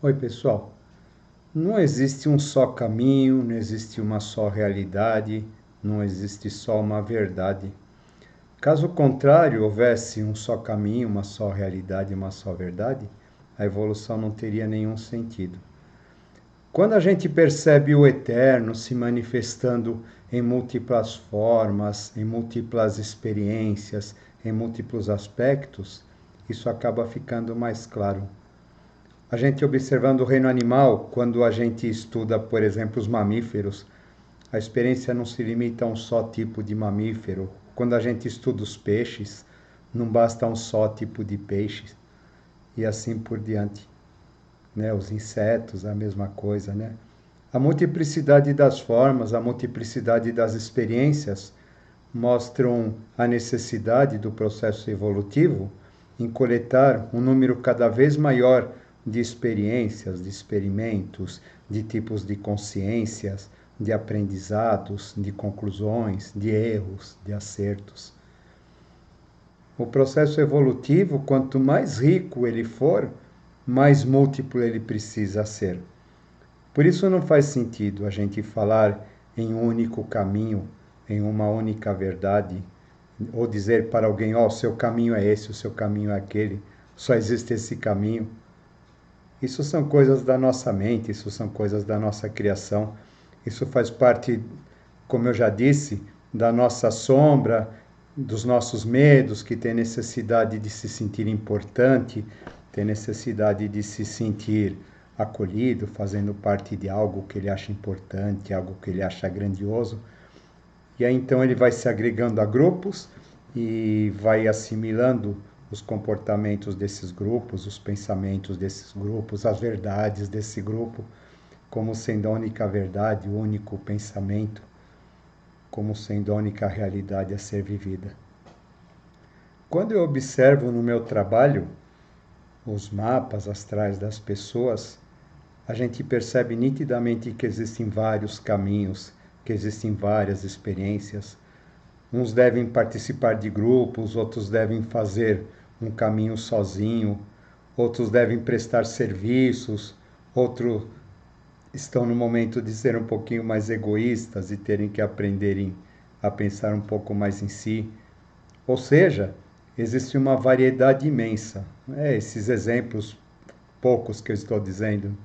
Oi, pessoal. Não existe um só caminho, não existe uma só realidade, não existe só uma verdade. Caso contrário, houvesse um só caminho, uma só realidade, uma só verdade, a evolução não teria nenhum sentido. Quando a gente percebe o eterno se manifestando em múltiplas formas, em múltiplas experiências, em múltiplos aspectos, isso acaba ficando mais claro. A gente observando o reino animal, quando a gente estuda, por exemplo, os mamíferos, a experiência não se limita a um só tipo de mamífero. Quando a gente estuda os peixes, não basta um só tipo de peixe e assim por diante. Né? Os insetos, a mesma coisa. Né? A multiplicidade das formas, a multiplicidade das experiências mostram a necessidade do processo evolutivo em coletar um número cada vez maior de experiências, de experimentos, de tipos de consciências, de aprendizados, de conclusões, de erros, de acertos. O processo evolutivo, quanto mais rico ele for, mais múltiplo ele precisa ser. Por isso não faz sentido a gente falar em um único caminho, em uma única verdade, ou dizer para alguém, ó, o seu caminho é esse, o seu caminho é aquele, só existe esse caminho. Isso são coisas da nossa mente, isso são coisas da nossa criação. Isso faz parte, como eu já disse, da nossa sombra, dos nossos medos, que tem necessidade de se sentir importante, tem necessidade de se sentir acolhido, fazendo parte de algo que ele acha importante, algo que ele acha grandioso. E aí então ele vai se agregando a grupos e vai assimilando os comportamentos desses grupos, os pensamentos desses grupos, as verdades desse grupo, como sendo a única verdade, o único pensamento, como sendo a única realidade a ser vivida. Quando eu observo no meu trabalho os mapas astrais das pessoas, a gente percebe nitidamente que existem vários caminhos, que existem várias experiências. Uns devem participar de grupos, outros devem fazer um caminho sozinho, outros devem prestar serviços, outros estão no momento de ser um pouquinho mais egoístas e terem que aprenderem a pensar um pouco mais em si. Ou seja, existe uma variedade imensa. Esses exemplos, poucos que eu estou dizendo,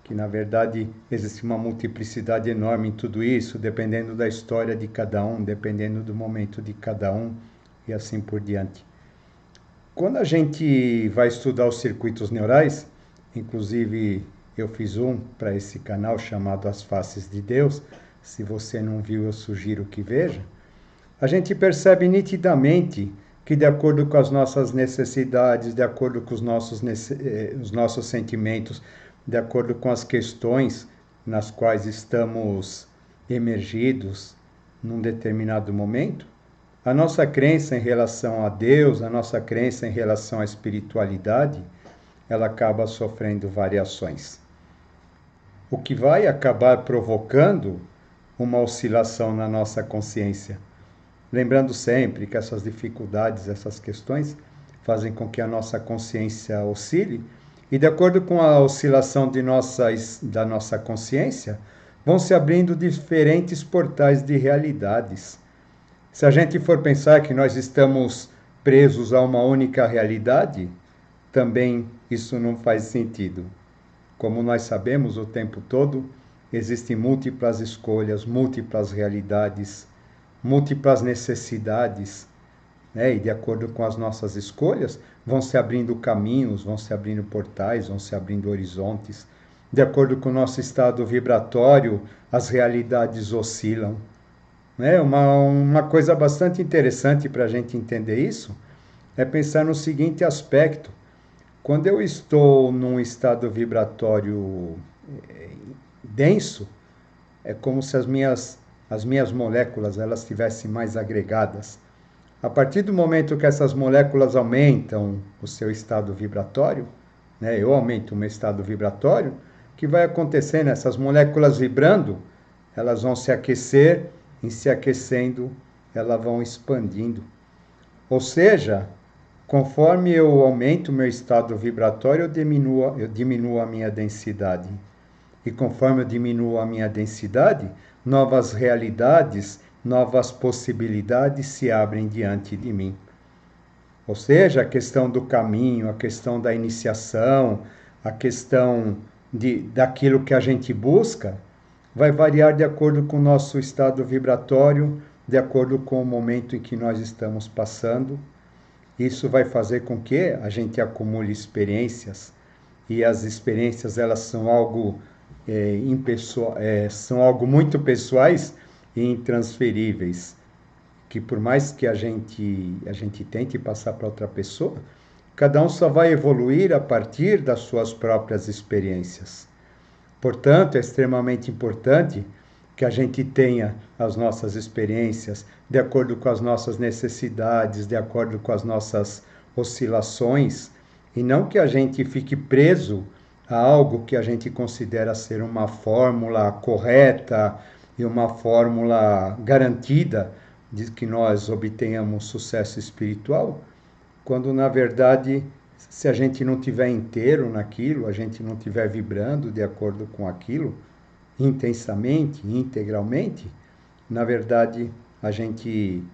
que na verdade existe uma multiplicidade enorme em tudo isso, dependendo da história de cada um, dependendo do momento de cada um e assim por diante. Quando a gente vai estudar os circuitos neurais, inclusive eu fiz um para esse canal chamado As Faces de Deus, se você não viu eu sugiro que veja, a gente percebe nitidamente que de acordo com as nossas necessidades, de acordo com os nossos sentimentos, de acordo com as questões nas quais estamos emergidos num determinado momento, a nossa crença em relação a Deus, a nossa crença em relação à espiritualidade, ela acaba sofrendo variações. O que vai acabar provocando uma oscilação na nossa consciência. Lembrando sempre que essas dificuldades, essas questões, fazem com que a nossa consciência oscile, e de acordo com a oscilação da nossa consciência, vão se abrindo diferentes portais de realidades. Se a gente for pensar que nós estamos presos a uma única realidade, também isso não faz sentido. Como nós sabemos o tempo todo, existem múltiplas escolhas, múltiplas realidades, múltiplas necessidades, né? E de acordo com as nossas escolhas, vão se abrindo caminhos, vão se abrindo portais, vão se abrindo horizontes. De acordo com o nosso estado vibratório, as realidades oscilam. Né? Uma coisa bastante interessante para a gente entender isso é pensar no seguinte aspecto. Quando eu estou num estado vibratório denso, é como se as minhas moléculas elas estivessem mais agregadas. A partir do momento que essas moléculas aumentam o seu estado vibratório, né, eu aumento o meu estado vibratório, o que vai acontecendo? Essas moléculas vibrando, elas vão se aquecer, em se aquecendo, elas vão expandindo. Ou seja, Conforme eu aumento o meu estado vibratório, eu diminuo a minha densidade. E conforme eu diminuo a minha densidade, novas realidades, novas possibilidades se abrem diante de mim. Ou seja, a questão do caminho, a questão da iniciação, a questão daquilo que a gente busca, vai variar de acordo com o nosso estado vibratório, de acordo com o momento em que nós estamos passando. Isso vai fazer com que a gente acumule experiências, e as experiências elas são algo são algo muito pessoais e intransferíveis, que por mais que a gente tente passar para outra pessoa, cada um só vai evoluir a partir das suas próprias experiências. Portanto, é extremamente importante que a gente tenha as nossas experiências de acordo com as nossas necessidades, de acordo com as nossas oscilações, e não que a gente fique preso a algo que a gente considera ser uma fórmula correta e uma fórmula garantida de que nós obtenhamos sucesso espiritual, quando na verdade, se a gente não tiver inteiro naquilo, a gente não tiver vibrando de acordo com aquilo, intensamente, integralmente, na verdade a gente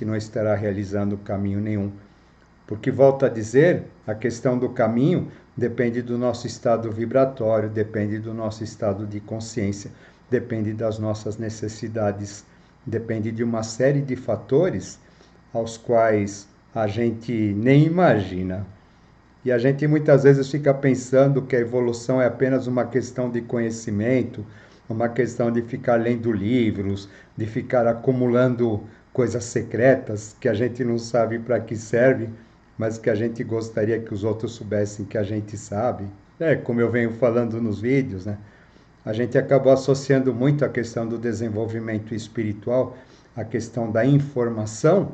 não estará realizando caminho nenhum. Porque, volto a dizer, a questão do caminho depende do nosso estado vibratório, depende do nosso estado de consciência, depende das nossas necessidades, depende de uma série de fatores aos quais a gente nem imagina. E a gente muitas vezes fica pensando que a evolução é apenas uma questão de conhecimento, uma questão de ficar lendo livros, de ficar acumulando coisas secretas que a gente não sabe para que serve, mas que a gente gostaria que os outros soubessem que a gente sabe. Como eu venho falando nos vídeos, né? A gente acabou associando muito a questão do desenvolvimento espiritual, a questão da informação,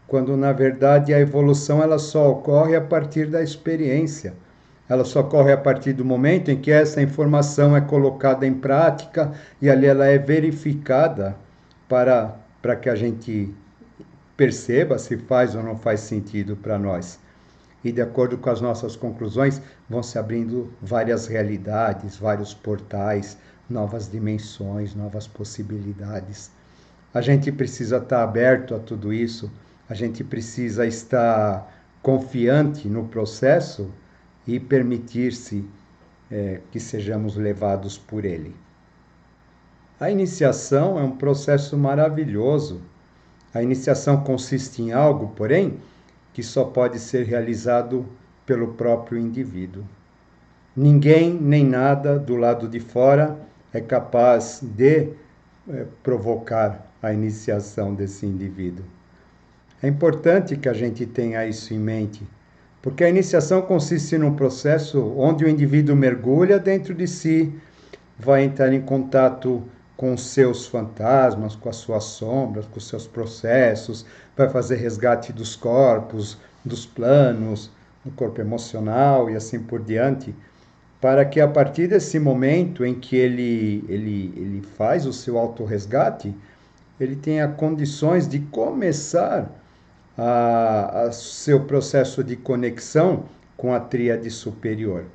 quando na verdade a evolução ela só ocorre a partir da experiência. Ela só ocorre a partir do momento em que essa informação é colocada em prática e ali ela é verificada para que a gente perceba se faz ou não faz sentido para nós. E de acordo com as nossas conclusões, vão se abrindo várias realidades, vários portais, novas dimensões, novas possibilidades. A gente precisa estar aberto a tudo isso, a gente precisa estar confiante no processo e permitir-se que sejamos levados por ele. A iniciação é um processo maravilhoso. A iniciação consiste em algo, porém, que só pode ser realizado pelo próprio indivíduo. Ninguém, nem nada do lado de fora é capaz de provocar a iniciação desse indivíduo. É importante que a gente tenha isso em mente, porque a iniciação consiste num processo onde o indivíduo mergulha dentro de si, vai entrar em contato com os seus fantasmas, com as suas sombras, com os seus processos, vai fazer resgate dos corpos, dos planos, do corpo emocional e assim por diante, para que a partir desse momento em que ele faz o seu autorresgate, ele tenha condições de começar a seu processo de conexão com a tríade superior.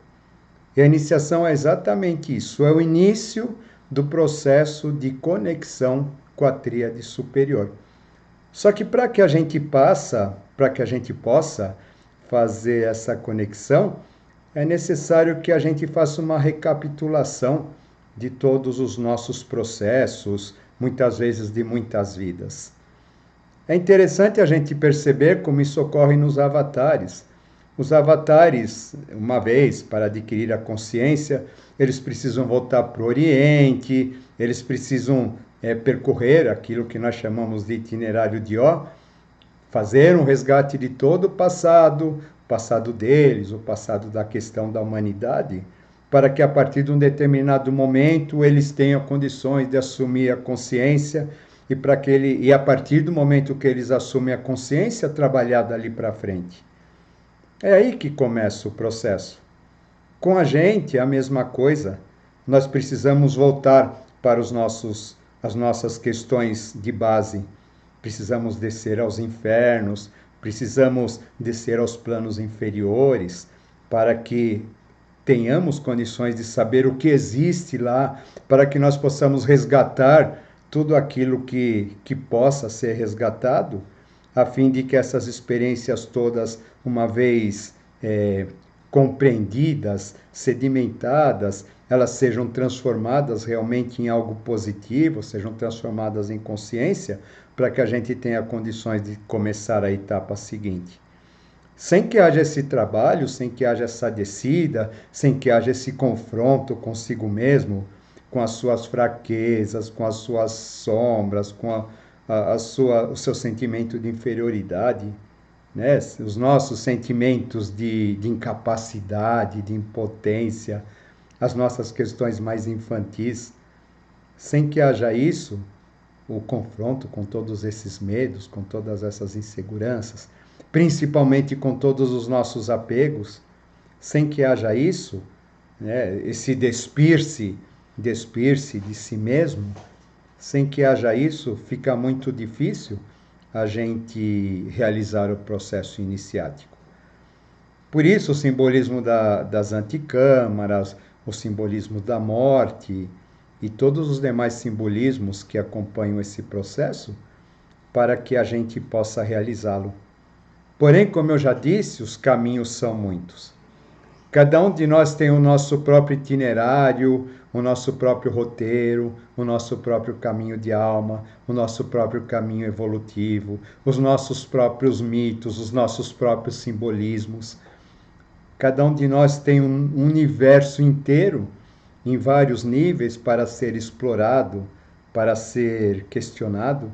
E a iniciação é exatamente isso, é o início do processo de conexão com a tríade superior. Só que para que a gente possa fazer essa conexão, é necessário que a gente faça uma recapitulação de todos os nossos processos, muitas vezes de muitas vidas. É interessante a gente perceber como isso ocorre nos avatares. Os avatares, uma vez, para adquirir a consciência, eles precisam voltar para o Oriente, eles precisam percorrer aquilo que nós chamamos de itinerário de Ó, fazer um resgate de todo o passado deles, o passado da questão da humanidade, para que a partir de um determinado momento eles tenham condições de assumir a consciência e a partir do momento que eles assumem a consciência, trabalhar dali para frente. É aí que começa o processo. Com a gente é a mesma coisa. Nós precisamos voltar para as nossas questões de base. Precisamos descer aos infernos, precisamos descer aos planos inferiores para que tenhamos condições de saber o que existe lá, para que nós possamos resgatar tudo aquilo que possa ser resgatado, a fim de que essas experiências todas, uma vez compreendidas, sedimentadas, elas sejam transformadas realmente em algo positivo, sejam transformadas em consciência, para que a gente tenha condições de começar a etapa seguinte. Sem que haja esse trabalho, sem que haja essa descida, sem que haja esse confronto consigo mesmo, com as suas fraquezas, com as suas sombras, com o seu sentimento de inferioridade, né? Os nossos sentimentos de incapacidade, de impotência, as nossas questões mais infantis. Sem que haja isso, o confronto com todos esses medos, com todas essas inseguranças, principalmente com todos os nossos apegos, sem que haja isso, né, esse despir-se de si mesmo, sem que haja isso, fica muito difícil a gente realizar o processo iniciático. Por isso o simbolismo das anticâmaras, o simbolismo da morte e todos os demais simbolismos que acompanham esse processo, para que a gente possa realizá-lo. Porém, como eu já disse, os caminhos são muitos. Cada um de nós tem o nosso próprio itinerário, o nosso próprio roteiro, o nosso próprio caminho de alma, o nosso próprio caminho evolutivo, os nossos próprios mitos, os nossos próprios simbolismos. Cada um de nós tem um universo inteiro, em vários níveis, para ser explorado, para ser questionado,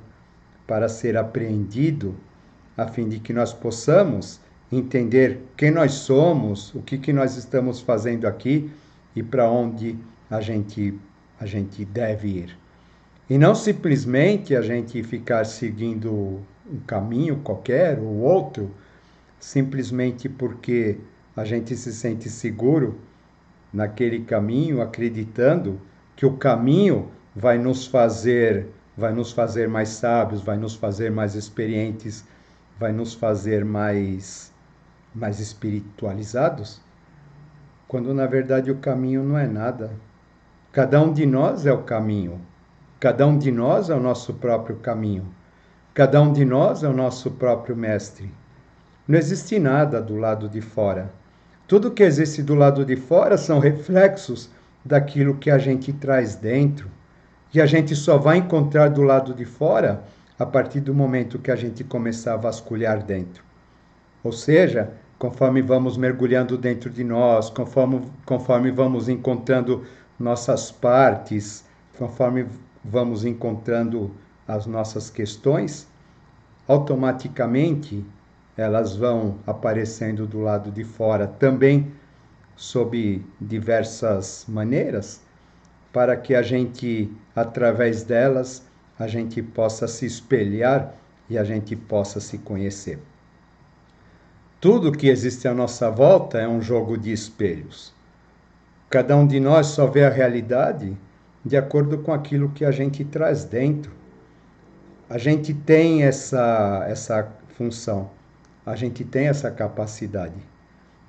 para ser apreendido, a fim de que nós possamos entender quem nós somos, o que nós estamos fazendo aqui e para onde a gente deve ir. E não simplesmente a gente ficar seguindo um caminho qualquer ou outro, simplesmente porque a gente se sente seguro naquele caminho, acreditando que o caminho vai nos fazer mais sábios, vai nos fazer mais experientes, vai nos fazer mais espiritualizados, quando na verdade o caminho não é nada. Cada um de nós é o caminho. Cada um de nós é o nosso próprio caminho. Cada um de nós é o nosso próprio mestre. Não existe nada do lado de fora. Tudo que existe do lado de fora são reflexos daquilo que a gente traz dentro. E a gente só vai encontrar do lado de fora a partir do momento que a gente começar a vasculhar dentro. Ou seja, conforme vamos mergulhando dentro de nós, conforme vamos encontrando nossas partes, conforme vamos encontrando as nossas questões, automaticamente elas vão aparecendo do lado de fora também, sob diversas maneiras, para que a gente, através delas, a gente possa se espelhar e a gente possa se conhecer. Tudo que existe à nossa volta é um jogo de espelhos. Cada um de nós só vê a realidade de acordo com aquilo que a gente traz dentro. A gente tem essa função, a gente tem essa capacidade.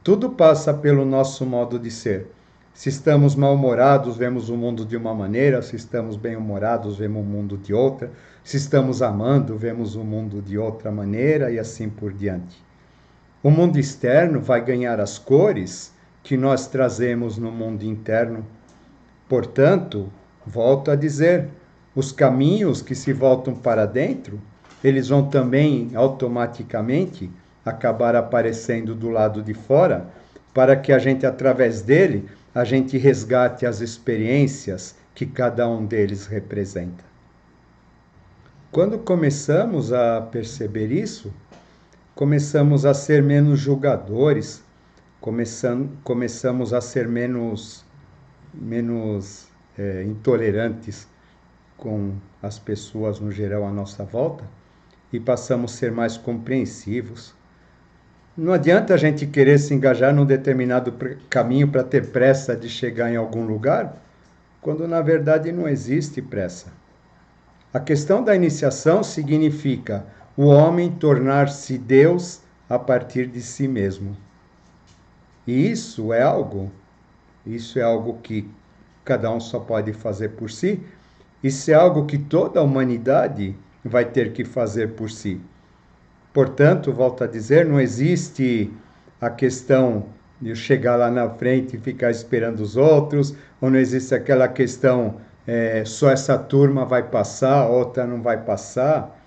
Tudo passa pelo nosso modo de ser. Se estamos mal-humorados, vemos o mundo de uma maneira. Se estamos bem-humorados, vemos o mundo de outra. Se estamos amando, vemos o mundo de outra maneira e assim por diante. O mundo externo vai ganhar as cores que nós trazemos no mundo interno. Portanto, volto a dizer, os caminhos que se voltam para dentro, eles vão também automaticamente acabar aparecendo do lado de fora, para que a gente, através dele, a gente resgate as experiências que cada um deles representa. Quando começamos a perceber isso, começamos a ser menos julgadores, começamos a ser menos intolerantes com as pessoas no geral à nossa volta e passamos a ser mais compreensivos. Não adianta a gente querer se engajar num determinado caminho para ter pressa de chegar em algum lugar, quando na verdade não existe pressa. A questão da iniciação significa o homem tornar-se Deus a partir de si mesmo. E isso é algo que cada um só pode fazer por si. Isso é algo que toda a humanidade vai ter que fazer por si. Portanto, volto a dizer, não existe a questão de eu chegar lá na frente e ficar esperando os outros, ou não existe aquela questão, só essa turma vai passar, outra não vai passar.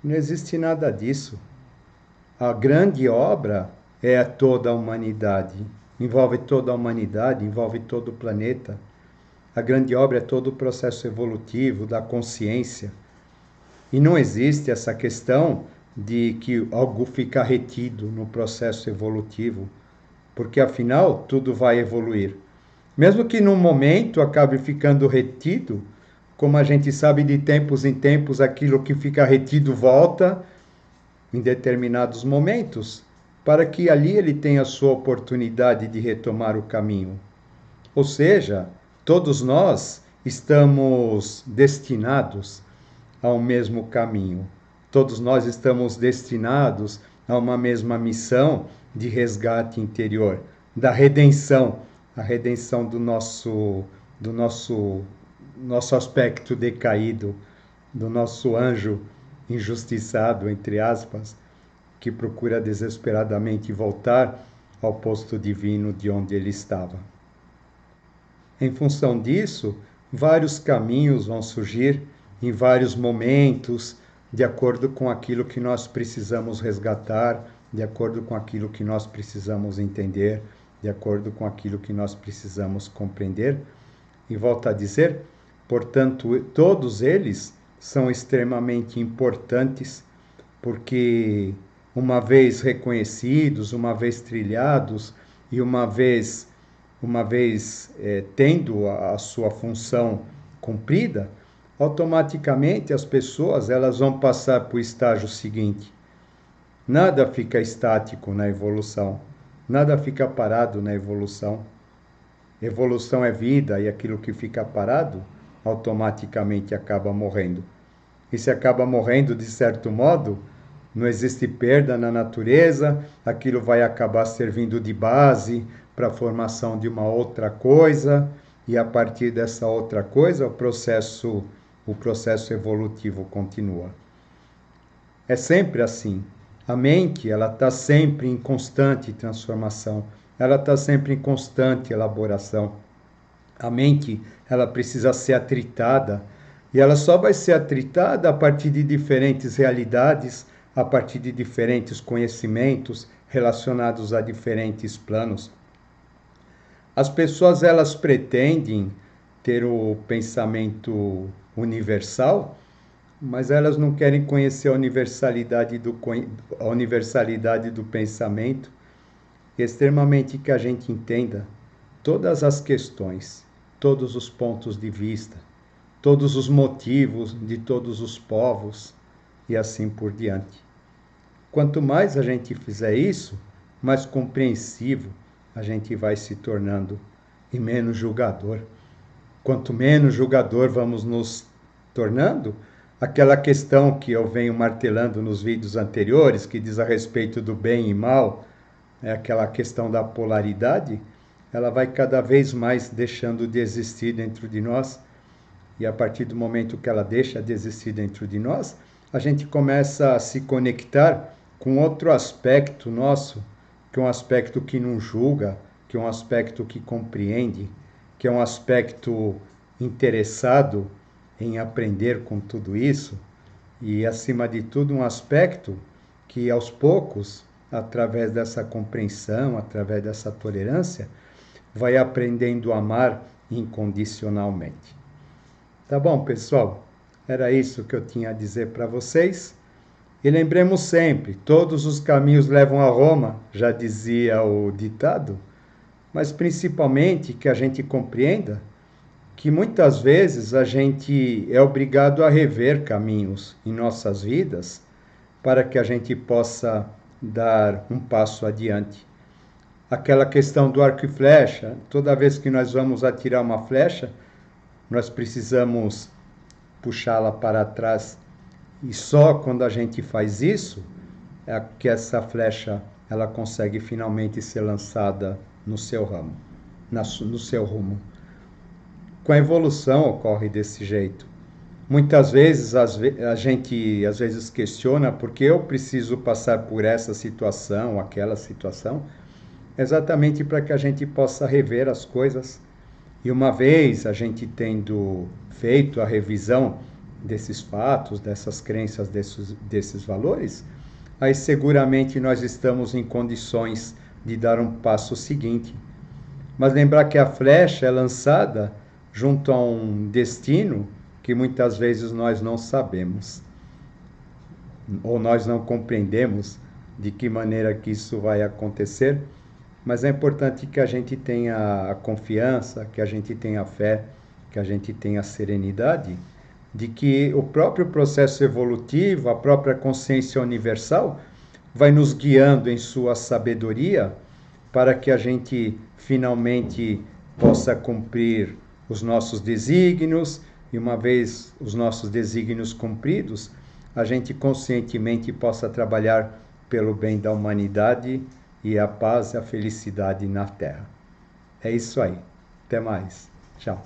Não existe nada disso. A grande obra é toda a humanidade, envolve toda a humanidade, envolve todo o planeta. A grande obra é todo o processo evolutivo da consciência. E não existe essa questão de que algo fica retido no processo evolutivo, porque afinal tudo vai evoluir. Mesmo que num momento acabe ficando retido, como a gente sabe, de tempos em tempos aquilo que fica retido volta em determinados momentos, para que ali ele tenha a sua oportunidade de retomar o caminho. Ou seja, todos nós estamos destinados ao mesmo caminho. Todos nós estamos destinados a uma mesma missão de resgate interior, da redenção, a redenção do nosso aspecto decaído, do nosso anjo injustiçado, entre aspas, que procura desesperadamente voltar ao posto divino de onde ele estava. Em função disso, vários caminhos vão surgir em vários momentos, de acordo com aquilo que nós precisamos resgatar, de acordo com aquilo que nós precisamos entender, de acordo com aquilo que nós precisamos compreender. E volto a dizer, portanto, todos eles são extremamente importantes, porque uma vez reconhecidos, uma vez trilhados e uma vez tendo a sua função cumprida, automaticamente as pessoas elas vão passar para o estágio seguinte. Nada fica estático na evolução, nada fica parado na evolução. Evolução é vida e aquilo que fica parado automaticamente acaba morrendo. E se acaba morrendo de certo modo, não existe perda na natureza, aquilo vai acabar servindo de base para a formação de uma outra coisa, e a partir dessa outra coisa o processo evolutivo continua. É sempre assim. A mente ela está sempre em constante transformação, ela está sempre em constante elaboração. A mente ela precisa ser atritada, e ela só vai ser atritada a partir de diferentes realidades, a partir de diferentes conhecimentos relacionados a diferentes planos. As pessoas elas pretendem ter o pensamento universal, mas elas não querem conhecer a universalidade do pensamento. É extremamente que a gente entenda todas as questões, todos os pontos de vista, todos os motivos de todos os povos e assim por diante. Quanto mais a gente fizer isso, mais compreensivo a gente vai se tornando e menos julgador. Quanto menos julgador vamos nos tornando, aquela questão que eu venho martelando nos vídeos anteriores, que diz a respeito do bem e mal, aquela questão da polaridade, ela vai cada vez mais deixando de existir dentro de nós. E a partir do momento que ela deixa de existir dentro de nós, a gente começa a se conectar com outro aspecto nosso, que é um aspecto que não julga, que é um aspecto que compreende, que é um aspecto interessado em aprender com tudo isso, e acima de tudo um aspecto que aos poucos, através dessa compreensão, através dessa tolerância, vai aprendendo a amar incondicionalmente. Tá bom, pessoal? Era isso que eu tinha a dizer para vocês. E lembremos sempre, todos os caminhos levam a Roma, já dizia o ditado, mas principalmente que a gente compreenda que muitas vezes a gente é obrigado a rever caminhos em nossas vidas para que a gente possa dar um passo adiante. Aquela questão do arco e flecha, toda vez que nós vamos atirar uma flecha, nós precisamos puxá-la para trás E só quando a gente faz isso é que essa flecha ela consegue finalmente ser lançada no seu ramo, no seu rumo. Com a evolução ocorre desse jeito. Muitas vezes a gente às vezes questiona por que eu preciso passar por essa situação, aquela situação, exatamente para que a gente possa rever as coisas. E uma vez a gente tendo feito a revisão desses fatos, dessas crenças, desses valores, aí seguramente nós estamos em condições de dar um passo seguinte. Mas lembrar que a flecha é lançada junto a um destino que muitas vezes nós não sabemos ou nós não compreendemos de que maneira que isso vai acontecer, mas é importante que a gente tenha a confiança, que a gente tenha a fé, que a gente tenha a serenidade de que o próprio processo evolutivo, a própria consciência universal vai nos guiando em sua sabedoria para que a gente finalmente possa cumprir os nossos desígnios e uma vez os nossos desígnios cumpridos, a gente conscientemente possa trabalhar pelo bem da humanidade e a paz e a felicidade na Terra. É isso aí. Até mais. Tchau.